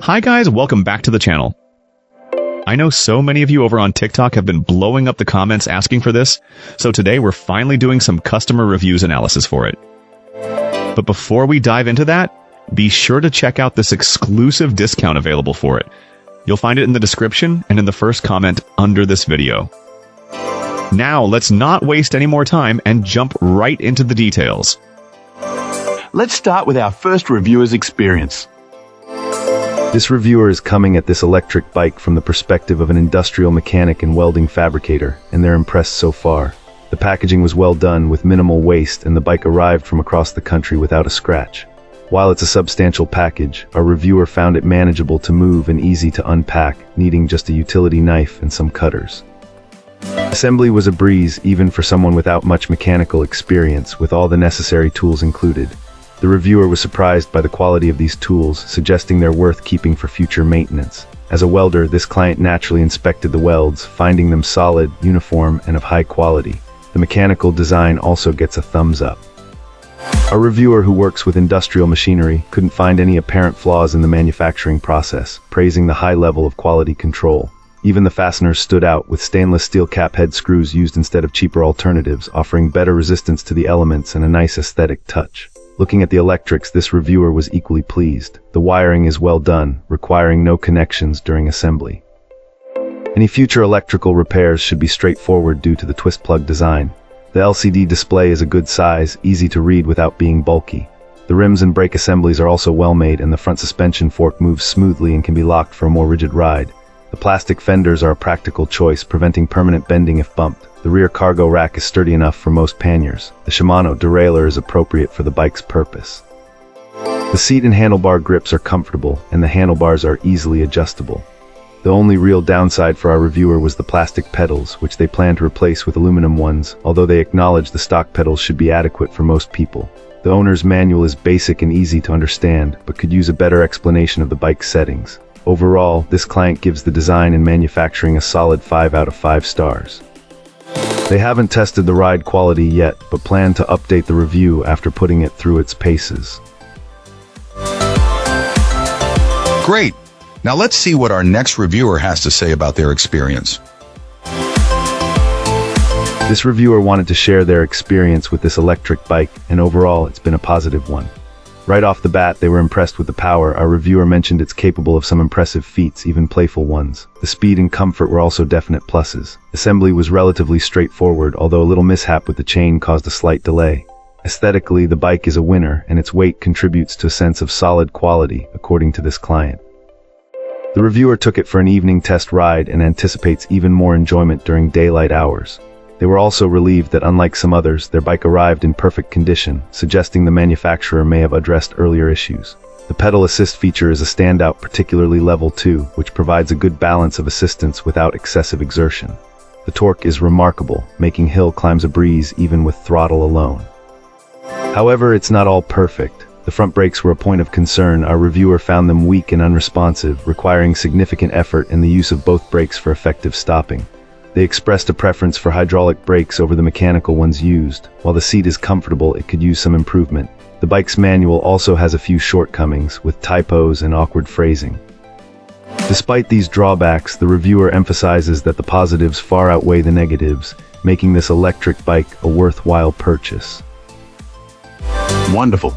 Hi guys, welcome back to the channel. I know so many of you over on TikTok have been blowing up the comments asking for this, so today we're finally doing some customer reviews analysis for it. But before we dive into that, be sure to check out this exclusive discount available for it. You'll find it in the description and in the first comment under this video. Now let's not waste any more time and jump right into the details. Let's start with our first reviewer's experience. This reviewer is coming at this electric bike from the perspective of an industrial mechanic and welding fabricator, and they're impressed so far. The packaging was well done with minimal waste, and the bike arrived from across the country without a scratch. While it's a substantial package, our reviewer found it manageable to move and easy to unpack, needing just a utility knife and some cutters. Assembly was a breeze even for someone without much mechanical experience, with all the necessary tools included. The reviewer was surprised by the quality of these tools, suggesting they're worth keeping for future maintenance. As a welder, this client naturally inspected the welds, finding them solid, uniform, and of high quality. The mechanical design also gets a thumbs up. Our reviewer, who works with industrial machinery, couldn't find any apparent flaws in the manufacturing process, praising the high level of quality control. Even the fasteners stood out, with stainless steel cap head screws used instead of cheaper alternatives, offering better resistance to the elements and a nice aesthetic touch. Looking at the electrics, this reviewer was equally pleased. The wiring is well done, requiring no connections during assembly. Any future electrical repairs should be straightforward due to the twist plug design. The LCD display is a good size, easy to read without being bulky. The rims and brake assemblies are also well made, and the front suspension fork moves smoothly and can be locked for a more rigid ride. The plastic fenders are a practical choice, preventing permanent bending if bumped. The rear cargo rack is sturdy enough for most panniers. The Shimano derailleur is appropriate for the bike's purpose. The seat and handlebar grips are comfortable, and the handlebars are easily adjustable. The only real downside for our reviewer was the plastic pedals, which they plan to replace with aluminum ones, although they acknowledge the stock pedals should be adequate for most people. The owner's manual is basic and easy to understand, but could use a better explanation of the bike's settings. Overall, this client gives the design and manufacturing a solid 5 out of 5 stars. They haven't tested the ride quality yet, but plan to update the review after putting it through its paces. Great! Now let's see what our next reviewer has to say about their experience. This reviewer wanted to share their experience with this electric bike, and overall, it's been a positive one. Right off the bat, they were impressed with the power. Our reviewer mentioned it's capable of some impressive feats, even playful ones. The speed and comfort were also definite pluses. Assembly was relatively straightforward, although a little mishap with the chain caused a slight delay. Aesthetically, the bike is a winner, and its weight contributes to a sense of solid quality, according to this client. The reviewer took it for an evening test ride and anticipates even more enjoyment during daylight hours. They were also relieved that, unlike some others, their bike arrived in perfect condition, suggesting the manufacturer may have addressed earlier issues. The pedal assist feature is a standout, particularly level 2, which provides a good balance of assistance without excessive exertion. The torque is remarkable, making hill climbs a breeze even with throttle alone. However, it's not all perfect. The front brakes were a point of concern. Our reviewer found them weak and unresponsive, requiring significant effort and the use of both brakes for effective stopping. They expressed a preference for hydraulic brakes over the mechanical ones used. While the seat is comfortable, it could use some improvement. The bike's manual also has a few shortcomings, with typos and awkward phrasing. Despite these drawbacks, the reviewer emphasizes that the positives far outweigh the negatives, making this electric bike a worthwhile purchase. Wonderful.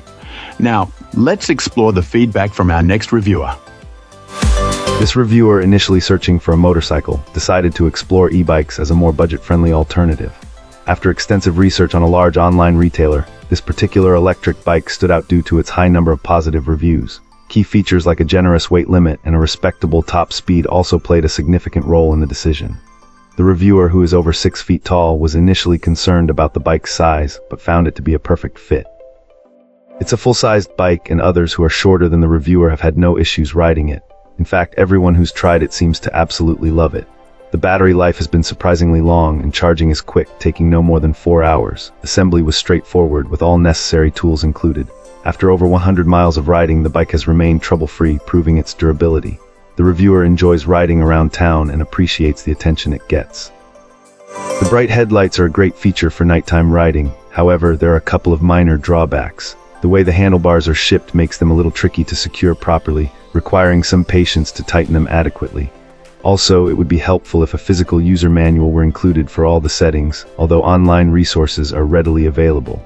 Now, let's explore the feedback from our next reviewer. This reviewer, initially searching for a motorcycle, decided to explore e-bikes as a more budget-friendly alternative. After extensive research on a large online retailer, this particular electric bike stood out due to its high number of positive reviews. Key features like a generous weight limit and a respectable top speed also played a significant role in the decision. The reviewer, who is over 6 feet tall, was initially concerned about the bike's size, but found it to be a perfect fit. It's a full-sized bike, and others who are shorter than the reviewer have had no issues riding it. In fact, everyone who's tried it seems to absolutely love it. The battery life has been surprisingly long, and charging is quick, taking no more than 4 hours. Assembly was straightforward, with all necessary tools included. After over 100 miles of riding, the bike has remained trouble-free, proving its durability. The reviewer enjoys riding around town and appreciates the attention it gets. The bright headlights are a great feature for nighttime riding. However, there are a couple of minor drawbacks. The way the handlebars are shipped makes them a little tricky to secure properly, requiring some patience to tighten them adequately. Also, it would be helpful if a physical user manual were included for all the settings, although online resources are readily available.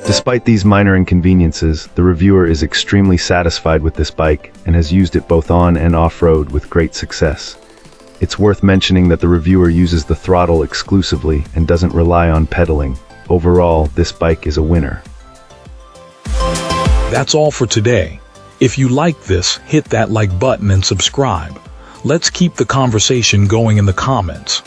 Despite these minor inconveniences, the reviewer is extremely satisfied with this bike and has used it both on and off-road with great success. It's worth mentioning that the reviewer uses the throttle exclusively and doesn't rely on pedaling. Overall, this bike is a winner. That's all for today. If you like this, hit that like button and subscribe. Let's keep the conversation going in the comments.